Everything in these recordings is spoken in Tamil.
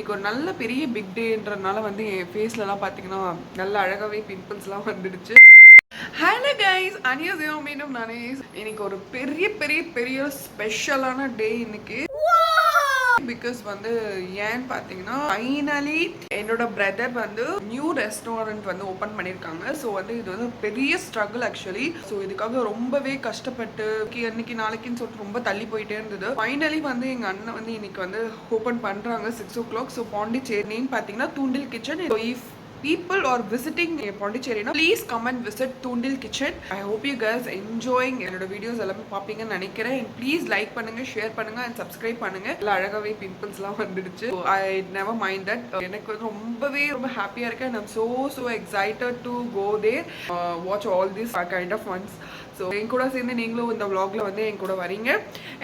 இன்னைக்கு ஒரு நல்ல பெரிய பிக் டேன்றதுனால வந்து என் ஃபேஸ்லலாம் பார்த்தீங்கன்னா நல்ல அழகாகவே பிம்பிள்ஸ்லாம் வந்துடுச்சு. ஹலோ கைஸ், அனியோ மீண்டும் நானே. இன்னைக்கு ஒரு பெரிய பெரிய பெரிய ஸ்பெஷலான டே இன்னைக்கு. பிகாஸ் வந்து ஏன்னு பார்த்தீங்கன்னா ஃபைனலி என்னோட பிரதர் வந்து நியூ ரெஸ்டாரண்ட் வந்து ஓப்பன் பண்ணியிருக்காங்க. ஸோ வந்து இது வந்து பெரிய ஸ்ட்ரகிள் ஆக்சுவலி. ஸோ இதுக்காக ரொம்பவே கஷ்டப்பட்டு அன்னைக்கு நாளைக்குன்னு சொல்லிட்டு ரொம்ப தள்ளி போயிட்டே இருந்தது. ஃபைனலி வந்து எங்கள் அண்ணன் வந்து இன்னைக்கு வந்து ஓப்பன் பண்ணுறாங்க 6 o'clock. ஸோ பாண்டிச்சேரின்னு பார்த்தீங்கன்னா தூண்டில் kitchen. If people are visiting Pondicherry, please come and visit Tundil Kitchen. I hope you guys enjoying என்னோட வீடியோஸ் எல்லாமே பார்ப்பீங்கன்னு நினைக்கிறேன். and please லைக் பண்ணுங்க, ஷேர் பண்ணுங்க and subscribe பண்ணுங்க. எல்லாம் அழகாவே பிம்பிள்ஸ்லாம் வந்துடுச்சு. I never mind that. எனக்கு வந்து ரொம்பவே ரொம்ப ஹாப்பியாக இருக்கேன். and I'm so excited to go there, watch all this kind of ones. So என் கூட சேர்ந்து நீங்களும் இந்த vlogல வந்து என் கூட வரீங்க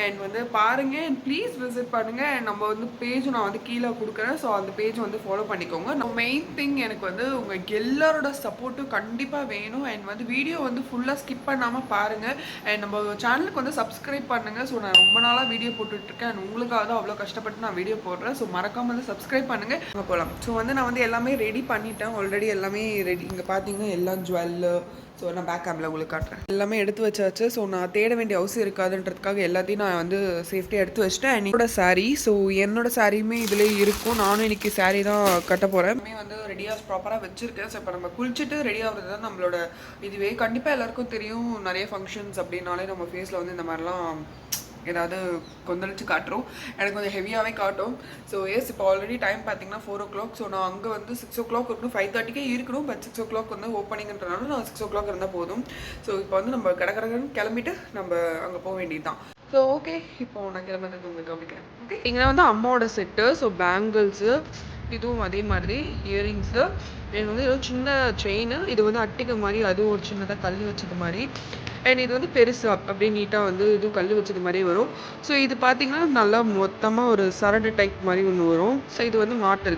அண்ட் வந்து பாருங்க அண்ட் ப்ளீஸ் விசிட் பண்ணுங்க. அண்ட் நம்ம வந்து பேஜும் நான் வந்து கீழே கொடுக்குறேன். ஸோ அந்த பேஜ் வந்து ஃபாலோ பண்ணிக்கோங்க. மெயின் திங் எனக்கு வந்து உங்கள் எல்லாரோட சப்போர்ட்டும் கண்டிப்பாக வேணும். அண்ட் வந்து வீடியோ வந்து ஃபுல்லாக ஸ்கிப் பண்ணாமல் பாருங்கள். அண்ட் நம்ம சேனலுக்கு வந்து சப்ஸ்கிரைப் பண்ணுங்கள். ஸோ நான் ரொம்ப நாளாக வீடியோ போட்டுட்ருக்கேன் அண்ட் உங்களுக்காக தான் அவ்வளோ கஷ்டப்பட்டு நான் வீடியோ போடுறேன். ஸோ மறக்காமல் வந்து சப்ஸ்கிரைப் பண்ணுங்கள். அங்கே போகலாம். ஸோ வந்து நான் வந்து எல்லாமே ரெடி பண்ணிட்டேன் ஆல்ரெடி. எல்லாமே ரெடி. இங்கே பார்த்தீங்கன்னா எல்லாம் ஜுவல்லு. ஸோ நான் பேக் கேமில் உங்களுக்கு காட்டுறேன். எல்லாமே எடுத்து வச்சாச்சு. ஸோ நான் தேட வேண்டிய அவசியம் இருக்காதுன்றதுக்காக எல்லாத்தையும் நான் வந்து சேஃப்டியாக எடுத்து வச்சிட்டேன். என்னோட சாரீ, ஸோ என்னோட சாரியுமே இதிலே இருக்கும். நானும் இன்னைக்கு சாரீ தான் கட்ட போகிறேன். வந்து ரெடியாக ப்ராப்பராக வச்சுருக்கேன். ஸோ இப்போ நம்ம குளிச்சுட்டு ரெடி ஆகுறது தான் நம்மளோட இதுவே. கண்டிப்பாக எல்லாருக்கும் தெரியும், நிறைய ஃபங்க்ஷன்ஸ் அப்படின்னாலே நம்ம ஃபேஸில் வந்து இந்த மாதிரிலாம் ஏதாவது கொந்தளிச்சு காட்டுறோம். எனக்கு கொஞ்சம் ஹெவியாகவே காட்டும். ஸோ எஸ், இப்போ ஆல்ரெடி டைம் பார்த்தீங்கன்னா 4 o'clock. ஸோ நான் அங்கே வந்து 6 o'clock இருக்கணும். 5:30 இருக்கணும். பட் 6 o'clock வந்து ஓப்பனிங்கிறதுனால நான் 6 o'clock இருந்தால் போதும். ஸோ இப்போ வந்து நம்ம கடற்கரைன்னு கிளம்பிட்டு நம்ம அங்கே போக வேண்டியது தான். ஸோ ஓகே, இப்போ நான் கிளம்புறது உங்களுக்கு கவனிக்கிறேன். ஓகே, இங்கே வந்து அம்மாவோட செட்டு. ஸோ பேங்கிள்ஸு, இதுவும் அதே மாதிரி இயரிங்ஸு. எனக்கு வந்து ஏதோ சின்ன செயின். இது வந்து அட்டிகை மாதிரி, அதுவும் ஒரு சின்னதாக கல் வச்சது மாதிரி. அண்ட் இது வந்து பெருசு அப்படியே நீட்டாக வந்து இதுவும் கல் வச்சது மாதிரி வரும். ஸோ இது பார்த்தீங்கன்னா நல்லா மொத்தமாக ஒரு சரடு டைப் மாதிரி ஒன்று வரும். ஸோ இது வந்து மாட்டல்.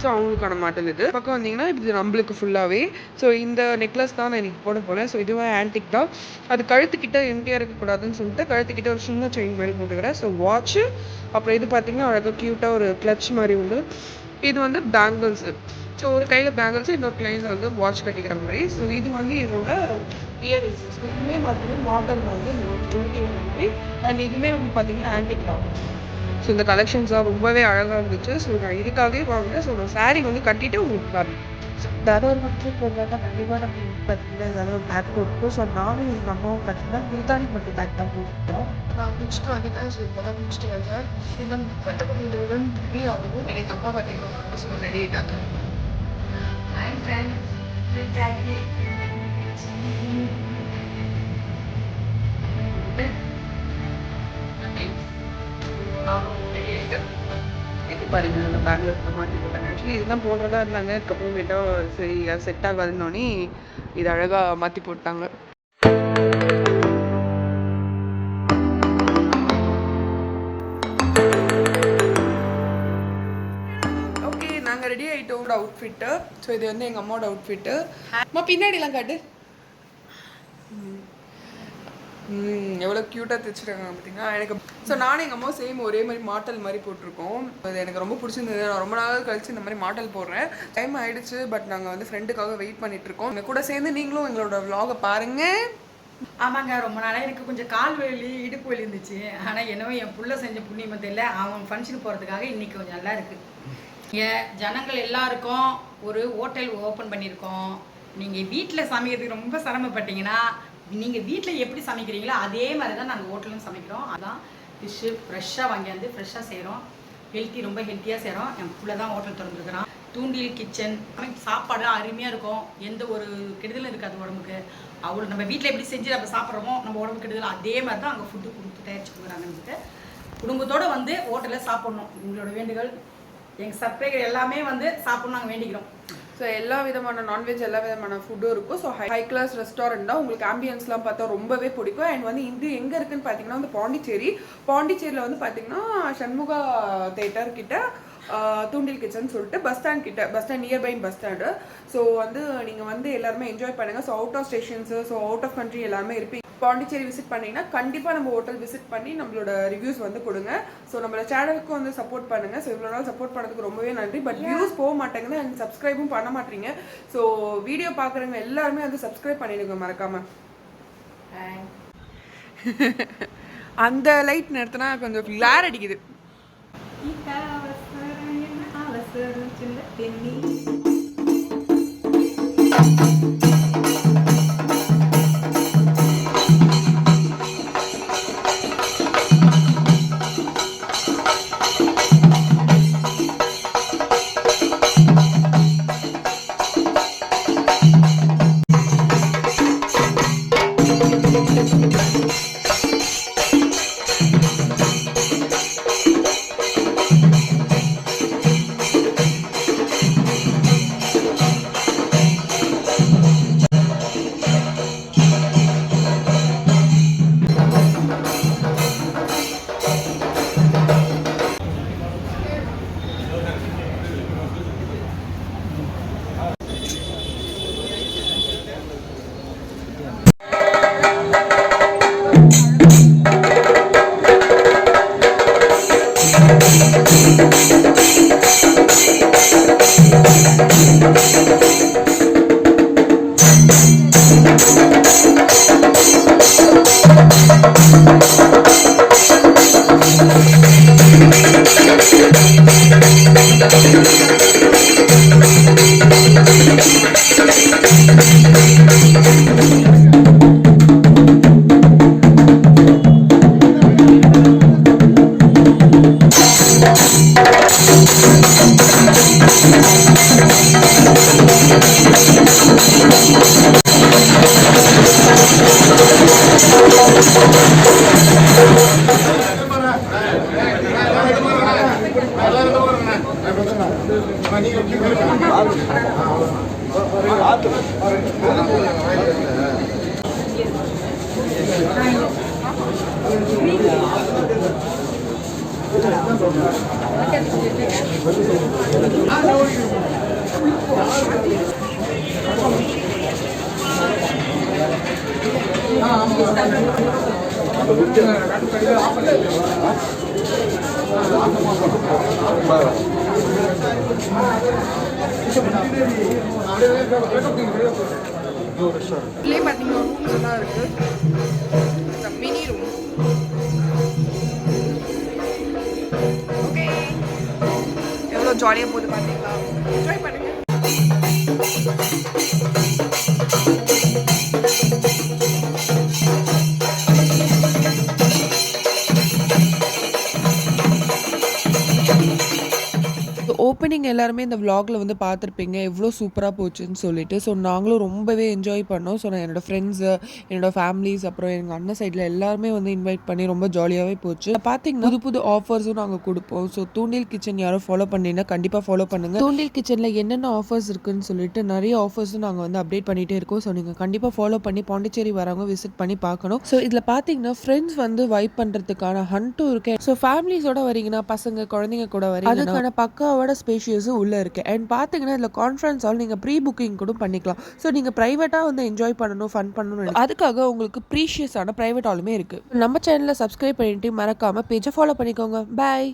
ஸோ அவங்களுக்கான மாட்டல். இது பக்கம் வந்தீங்கன்னா இது நம்மளுக்கு ஃபுல்லாகவே. ஸோ இந்த நெக்லஸ் தான் நான் இன்னைக்கு போட போகிறேன். ஸோ இதுவே ஆன்டிக் தான். அது கழுத்துக்கிட்ட எம்டியாக இருக்கக்கூடாதுன்னு சொல்லிட்டு கழுத்துக்கிட்ட ஒரு சின்ன செயின் மாதிரி போட்டுக்கிறேன். So watch. அப்புறம் இது பார்த்தீங்கன்னா அழகாக க்யூட்டாக ஒரு கிளச் மாதிரி உண்டு. இது வந்து பேங்கிள்ஸு. ஸோ ஒரு கையில் பேங்கிள்ஸு, இன்னொரு கையில் வந்து வாட்ச் கட்டிக்கிற மாதிரி. ஸோ இது வந்து இதோட இயரிங்ஸ். இதுவுமே பார்த்தீங்கன்னா மாடல் வந்து மாதிரி. அண்ட் இதுவுமே வந்து பார்த்தீங்கன்னா ஆன்டிக் தான். ஸோ இந்த கலெக்ஷன்ஸ்லாம் ரொம்பவே அழகாக இருந்துச்சு. ஸோ நான் இதுக்காகவே வாங்கினேன். ஸோ நான் சாரீ வந்து கட்டிட்டு உங்களுக்கு பாருங்க. தடவை மட்டும் போடுறாங்க. கண்டிப்பாக நம்ம பார்த்தீங்கன்னா ஏதாவது பேக் போட்டுருக்கோம். ஸோ நானும் எங்கள் அம்மாவும் பார்த்தீங்கன்னா முல்தானி மட்டும் பேக் தான் போட்டுருக்கோம். நான் முடிச்சுட்டு வந்துட்டேன். ஸோ இப்போ தான் முடிச்சுட்டு வந்தேன். இன்னும் கட்டப்படியுடன் ரெடி ஆகும். எனக்கு அப்பா பார்த்தீங்கன்னா ஸோ ரெடி ஆகிட்டாங்க. பாருங்க, அந்த பேக்ல இருக்க மாட்டி போட்டாங்க. ஆக்சுவலி இதுதான் போடுறதா இருந்தாங்க. அதுக்கப்புறமேட்டா சரி அது செட் ஆகாதுன்னொன்னே இது அழகாக மாற்றி போட்டாங்க. ஓகே, நாங்கள் ரெடி ஆகிட்டோம். அவுட்ஃபிட்டு. ஸோ இது வந்து எங்கள் அம்மாவோட அவுட்ஃபிட்டு. அம்மா பின்னாடிலாம் காட்டு. எவ்வளோ க்யூட்டாக தைச்சிருக்காங்க பார்த்தீங்கன்னா எனக்கு. ஸோ நானும் எங்கள் அம்மா சேம் ஒரே மாதிரி மாட்டல் மாதிரி போட்டிருக்கோம். அது எனக்கு ரொம்ப பிடிச்சிருந்தது. நான் ரொம்ப நாள் கழிச்சு இந்த மாதிரி மாட்டல் போடுறேன். டைம் ஆகிடுச்சு. பட் நாங்கள் வந்து ஃப்ரெண்டுக்காக வெயிட் பண்ணிகிட்ருக்கோம். எங்கள் கூட சேர்ந்து நீங்களும் எங்களோட vlog பாருங்கள். ஆமாங்க, ரொம்ப நாளாக எனக்கு கொஞ்சம் கால் வலி, இடுப்பு வலி இருந்துச்சு. ஆனால் என்னவோ என் புள்ள செஞ்ச புண்ணியமத்தை இல்லை, அவன் ஃபங்க்ஷனுக்கு போகிறதுக்காக இன்றைக்கி கொஞ்சம் நல்லா இருக்குது. ஜனங்கள் எல்லாருக்கும் ஒரு ஹோட்டல் ஓப்பன் பண்ணியிருக்கோம். நீங்கள் வீட்டில் சமைக்கிறதுக்கு ரொம்ப சிரமப்பட்டீங்கன்னா நீங்கள் வீட்டில் எப்படி சமைக்கிறீங்களோ அதே மாதிரி தான் நாங்கள் ஹோட்டலும் சமைக்கிறோம். அதான் ஃபிஷ்ஷு ஃப்ரெஷ்ஷாக வாங்கியாந்து ஃப்ரெஷ்ஷாக செய்கிறோம். ரொம்ப ஹெல்த்தியாக செய்கிறோம். என் பிள்ளை தான் ஹோட்டல் திறந்துருக்குறான். தூண்டில் கிச்சன். சாப்பாடு அருமையாக இருக்கும். எந்த ஒரு கெடுதலும் இருக்காது உடம்புக்கு. அவ்வளோ நம்ம வீட்டில் எப்படி செஞ்சு நம்ம சாப்பிட்றோமோ நம்ம உடம்புக்கு கெடுதல் அதே மாதிரி தான் அங்கே ஃபுட்டு கொடுத்து தயாரிச்சு கொடுக்குறாங்கன்னு. குடும்பத்தோடு வந்து ஹோட்டலில் சாப்பிட்ணும். உங்களோட வேண்டுகள். எங்கள் சப்ஸ்கிரைபர் எல்லாமே வந்து சாப்பிட்ணும் நாங்கள் வேண்டிக்கிறோம். ஸோ எல்லா விதமான நான்வெஜ், எல்லா விதமான ஃபுட்டும் இருக்கும். ஸோ ஹை கிளாஸ் ரெஸ்டாரண்ட் தான். உங்களுக்கு ஆம்பியன்ஸ்லாம் பார்த்தா ரொம்பவே பிடிக்கும். அண்ட் வந்து இது எங்கே இருக்குன்னு பார்த்தீங்கன்னா வந்து பாண்டிச்சேரியில் வந்து பார்த்தீங்கன்னா சண்முகா தேட்டர் கிட்ட தூண்டில் கிச்சன் சொல்லிட்டு bus stand nearby bus stand. So வந்து நீங்கள் வந்து எல்லாருமே என்ஜாய் பண்ணுங்கள். So out of stations, so out of country எல்லாமே இருப்பீங்க. பாண்டிச்சேரி விசிட் பண்ணிங்கன்னா கண்டிப்பாக நம்ம ஹோட்டல் விசிட் பண்ணி நம்மளோட ரிவ்யூஸ் வந்து கொடுங்க. ஸோ நம்மளோட சேனலுக்கும் வந்து சப்போர்ட் பண்ணுங்கள். ஸோ இவ்வளோ நாள் சப்போர்ட் பண்ணதுக்கு ரொம்பவே நன்றி. பட் வியூஸ் போக மாட்டேங்குது அண்ட் சப்ஸ்கிரைபும் பண்ண மாட்டீங்க. ஸோ வீடியோ பார்க்குறவங்க எல்லாருமே வந்து சப்ஸ்கிரைப் பண்ணிடுங்க மறக்காமல். அந்த லைட் நிறுத்தினா கொஞ்சம் ஃப்ளார் அடிக்குது. இதுலேயே பார்த்தீங்கன்னா ரூம்ஸ் எல்லாம் இருக்கு. Mini room. ஓகே, எவ்வளோ ஜாலியாக போகுது பார்த்தீங்களா? என்ஜாய் பண்ணுங்க. ஓப்பனிங் எல்லாருமே இந்த vlogல வந்து பார்த்துருப்பீங்க எவ்வளோ சூப்பராக போச்சுன்னு சொல்லிட்டு. ஸோ நாங்களும் ரொம்பவே என்ஜாய் பண்ணோம். ஸோ நான் என்னோடய ஃப்ரெண்ட்ஸு, என்னோடய ஃபேமிலிஸ், அப்புறம் எங்கள் அண்ணன் சைடில் எல்லாருமே வந்து இன்வைட் பண்ணி ரொம்ப ஜாலியாகவே போச்சு. பார்த்தீங்கன்னா புது ஆஃபர்ஸும் நாங்கள் கொடுப்போம். ஸோ தூண்டில் கிச்சன் யாரும் ஃபாலோ பண்ணிங்கன்னா கண்டிப்பாக ஃபாலோ பண்ணுங்கள். தூண்டில் கிச்சனில் என்னென்ன ஆஃபர்ஸ் இருக்குன்னு சொல்லிட்டு நிறைய ஆஃபர்ஸும் நாங்கள் வந்து அப்டேட் பண்ணிகிட்டே இருக்கோம். ஸோ நீங்கள் கண்டிப்பாக ஃபாலோ பண்ணி பாண்டிச்சேரி வரவங்க விசிட் பண்ணி பார்க்கணும். ஸோ இதில் பார்த்தீங்கன்னா ஃப்ரெண்ட்ஸ் வந்து வைப் பண்ணுறதுக்கான ஹண்ட்டும் இருக்கு. ஸோ ஃபேமிலிஸோட வரீங்கன்னா பசங்க குழந்தைங்க கூட வரீங்க, அதுக்கான பக்காவோட ஸ்பேஷியஸும் உள்ளே இருக்குது. அண்ட் பார்த்தீங்கன்னா இதில் கான்ஃபரன்ஸ் ஹால் நீங்கள் ப்ரீ புக்கிங் கூட பண்ணிக்கலாம். ஸோ நீங்கள் ப்ரைவேட்டாக வந்து என்ஜாய் பண்ணணும், ஃபன் பண்ணணும், அதுக்காக உங்களுக்கு ப்ரீஷியஸான ப்ரைவேட் ஹாலுமே இருக்குது. நம்ம சேனலில் சப்ஸ்கிரைப் பண்ணிட்டு மறக்காமல் பேஜை ஃபாலோ பண்ணிக்கோங்க. பாய்.